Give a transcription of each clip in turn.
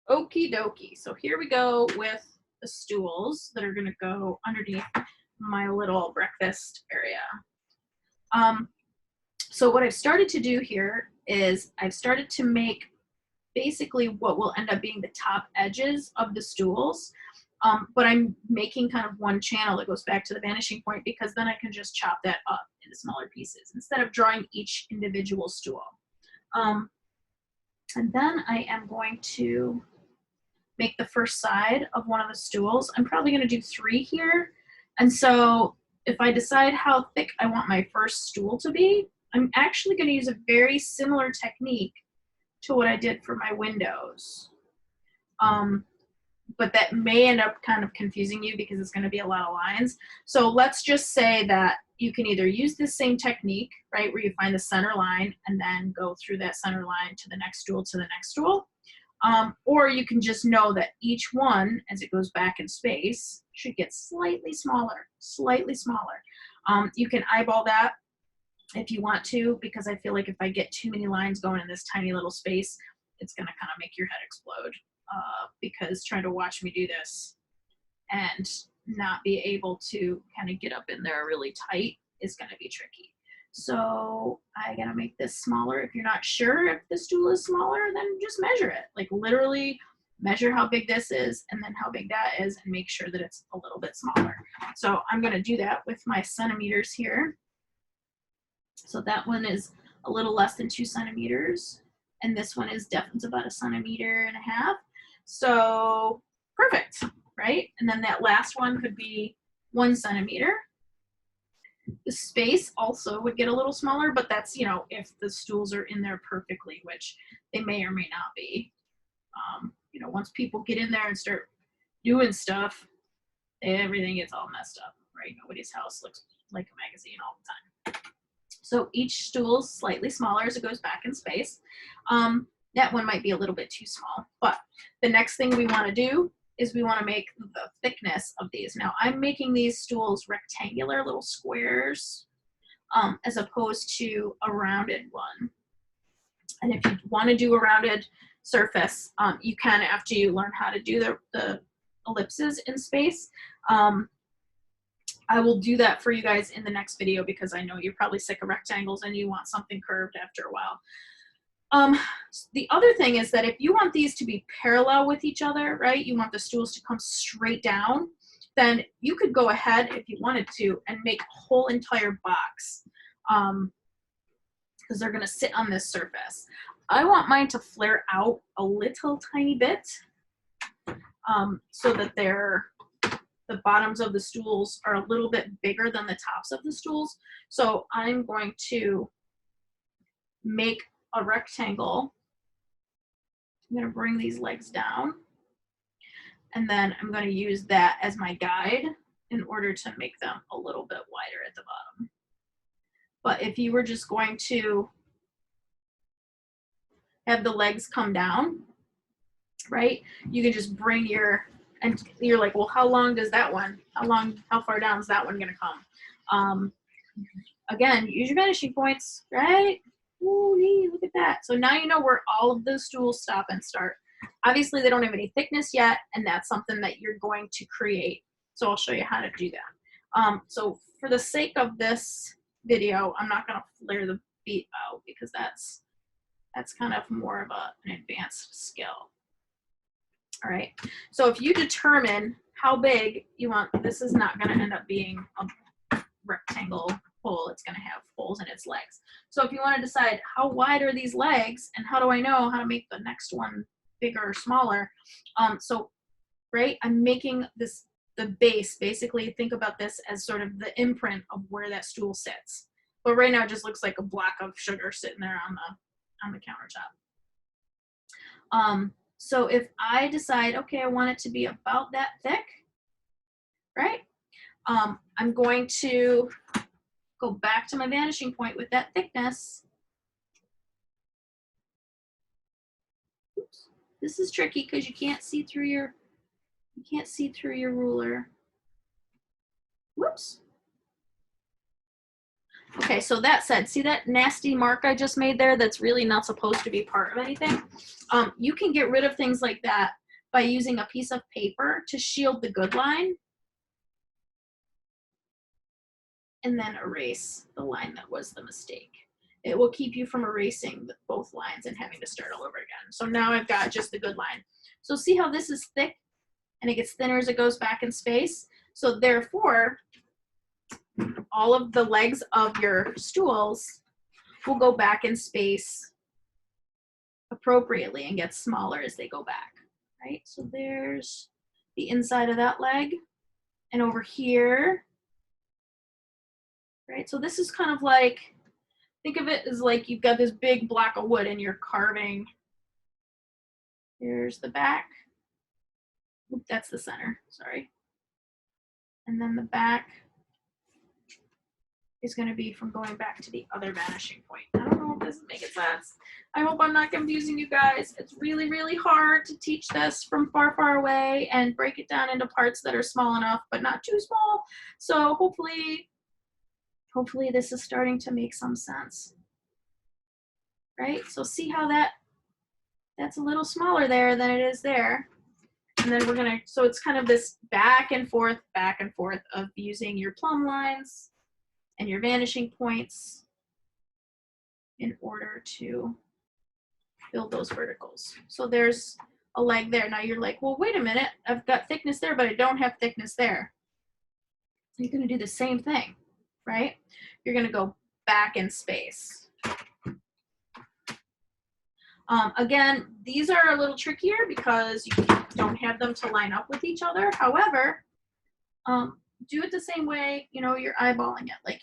Okie dokie. So here we go with the stools that are gonna go underneath my little breakfast area. So what I've started to do here is I've started to make basically what will end up being the top edges of the stools. But I'm making kind of one channel that goes back to the vanishing point because then I can just chop that up into smaller pieces instead of drawing each individual stool. And then I am going to make the first side of one of the stools. I'm probably going to do 3 here. And so if I decide how thick I want my first stool to be, I'm actually going to use a very similar technique to what I did for my windows. But that may end up kind of confusing you because it's going to be a lot of lines. So let's just say that you can either use this same technique, right, where you find the center line and then go through that center line to the next stool to the next stool. Or you can just know that each one, as it goes back in space, should get slightly smaller, slightly smaller. You can eyeball that if you want to, because I feel like if I get too many lines going in this tiny little space, it's going to kind of make your head explode. Because trying to watch me do this and not be able to kind of get up in there really tight is going to be tricky. So I gotta make this smaller. If you're not sure if the stool is smaller, then just measure it. Like literally measure how big this is and then how big that is and make sure that it's a little bit smaller. So I'm gonna do that with my centimeters here. So that one is a little less than 2 centimeters. And this one is definitely about 1.5 centimeters. So perfect, right? And then that last one could be 1 centimeter. The space also would get a little smaller, but that's, you know, if the stools are in there perfectly, which they may or may not be. You know, once people get in there and start doing stuff, everything gets all messed up, right? Nobody's house looks like a magazine all the time. So each stool is slightly smaller as it goes back in space. That one might be a little bit too small, but the next thing we want to do is we want to make the thickness of these. Now I'm making these stools rectangular little squares as opposed to a rounded one. And if you want to do a rounded surface, you can after you learn how to do the ellipses in space. I will do that for you guys in the next video because I know you're probably sick of rectangles and you want something curved after a while. The other thing is that if you want these to be parallel with each other, right, you want the stools to come straight down, then you could go ahead if you wanted to and make a whole entire box because they're going to sit on this surface. I want mine to flare out a little tiny bit so that the bottoms of the stools are a little bit bigger than the tops of the stools. So I'm going to make a rectangle. I'm going to bring these legs down and then I'm going to use that as my guide in order to make them a little bit wider at the bottom. But if you were just going to have the legs come down, right, you can just bring and you're like, well, how long does that one, how far down is that one going to come? Again, use your vanishing points, right? Ooh, look at that. So now you know where all of those stools stop and start. Obviously, they don't have any thickness yet, and that's something that you're going to create. So I'll show you how to do that. So for the sake of this video, I'm not going to flare the feet out because that's kind of more of an advanced skill. All right. So if you determine how big you want, this is not going to end up being a rectangle hole. It's going to have holes in its legs. So if you want to decide how wide are these legs and how do I know how to make the next one bigger or smaller, so right, I'm making this the base. Basically think about this as sort of the imprint of where that stool sits, but right now it just looks like a block of sugar sitting there on the countertop. So if I decide, okay, I want it to be about that thick, right, I'm going to go back to my vanishing point with that thickness. Oops. This is tricky because you can't see through your ruler. Whoops. Okay, so that said, see that nasty mark I just made there that's really not supposed to be part of anything? You can get rid of things like that by using a piece of paper to shield the good line and then erase the line that was the mistake. It will keep you from erasing both lines and having to start all over again. So now I've got just the good line. So see how this is thick and it gets thinner as it goes back in space? So therefore, all of the legs of your stools will go back in space appropriately and get smaller as they go back, right? So there's the inside of that leg. And over here, right? So this is kind of like, think of it as like you've got this big block of wood and you're carving. Here's the back. Oop, that's the center, sorry. And then the back is going to be from going back to the other vanishing point. I don't know if this is making sense. I hope I'm not confusing you guys. It's really, really hard to teach this from far, far away and break it down into parts that are small enough, but not too small. So hopefully this is starting to make some sense, right? So see how that's a little smaller there than it is there. And then we're gonna, so it's kind of this back and forth of using your plumb lines and your vanishing points in order to build those verticals. So there's a leg there. Now you're like, well, wait a minute, I've got thickness there, but I don't have thickness there. So you're gonna do the same thing, right? You're gonna go back in space. Again, these are a little trickier because you don't have them to line up with each other. However, do it the same way, you know, you're eyeballing it. Like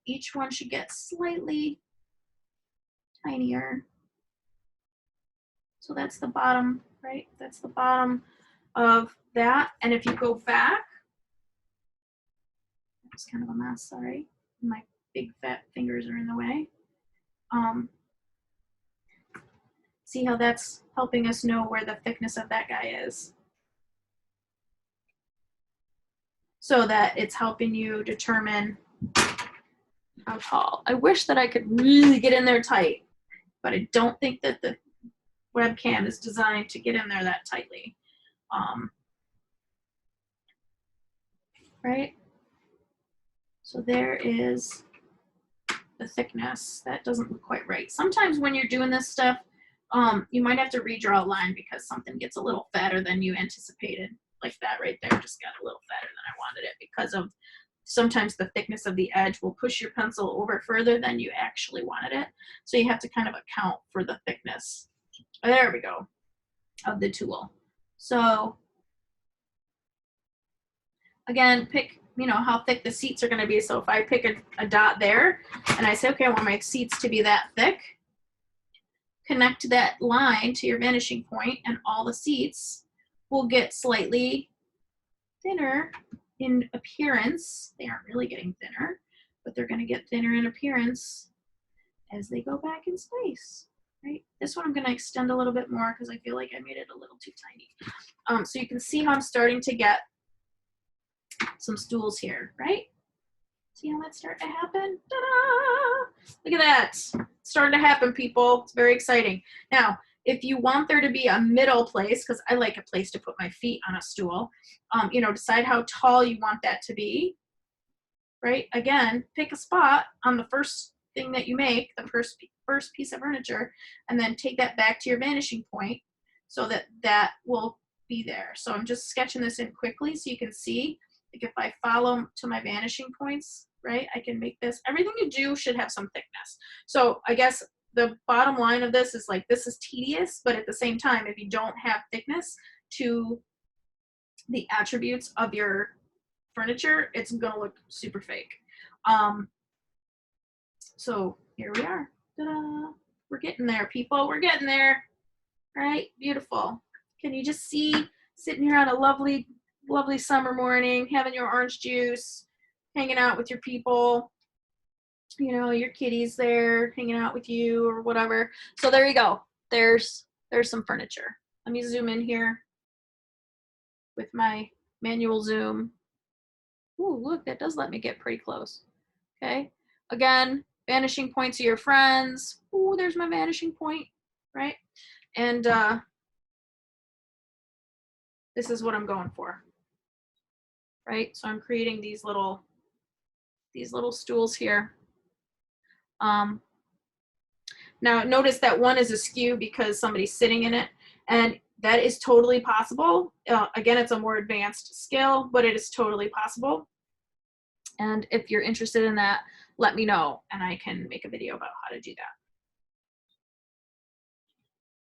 each one should get slightly tinier. So that's the bottom, right? That's the bottom of that. And if you go back, it's kind of a mess, sorry. My big fat fingers are in the way. See how that's helping us know where the thickness of that guy is. So that it's helping you determine how tall. I wish that I could really get in there tight, but I don't think that the webcam is designed to get in there that tightly. Right? So there is the thickness. That doesn't look quite right. Sometimes when you're doing this stuff, you might have to redraw a line because something gets a little fatter than you anticipated. Like that right there just got a little fatter than I wanted it because of sometimes the thickness of the edge will push your pencil over further than you actually wanted it. So you have to kind of account for the thickness. There we go, of the tool. So again, pick, you know, how thick the seats are going to be. So if I pick a dot there and I say, okay, I want my seats to be that thick, connect that line to your vanishing point and all the seats will get slightly thinner in appearance. They aren't really getting thinner, but they're going to get thinner in appearance as they go back in space, right? This one I'm going to extend a little bit more because I feel like I made it a little too tiny. So you can see how I'm starting to get some stools here, right? See how that's starting to happen? Ta-da! Look at that. It's starting to happen, people. It's very exciting. Now, if you want there to be a middle place, because I like a place to put my feet on a stool, you know, decide how tall you want that to be, right? Again, pick a spot on the first thing that you make, the first piece of furniture, and then take that back to your vanishing point so that that will be there. So I'm just sketching this in quickly so you can see, like if I follow to my vanishing points, right, I can make this. Everything you do should have some thickness. So I guess the bottom line of this is like, this is tedious, but at the same time, if you don't have thickness to the attributes of your furniture, it's gonna look super fake. So here we are. Ta-da! We're getting there, people. We're getting there. Right? Beautiful. Can you just see sitting here on a lovely, lovely summer morning, having your orange juice, hanging out with your people, you know, your kitties there hanging out with you or whatever. So there you go. There's some furniture. Let me zoom in here with my manual zoom. Ooh, look, that does let me get pretty close. Okay. again, vanishing points of your friends. Ooh, there's my vanishing point, right? And this is what I'm going for, right? So I'm creating these little stools here. Now notice that one is askew because somebody's sitting in it, and that is totally possible. Again, it's a more advanced skill, but it is totally possible. And if you're interested in that, let me know and I can make a video about how to do that.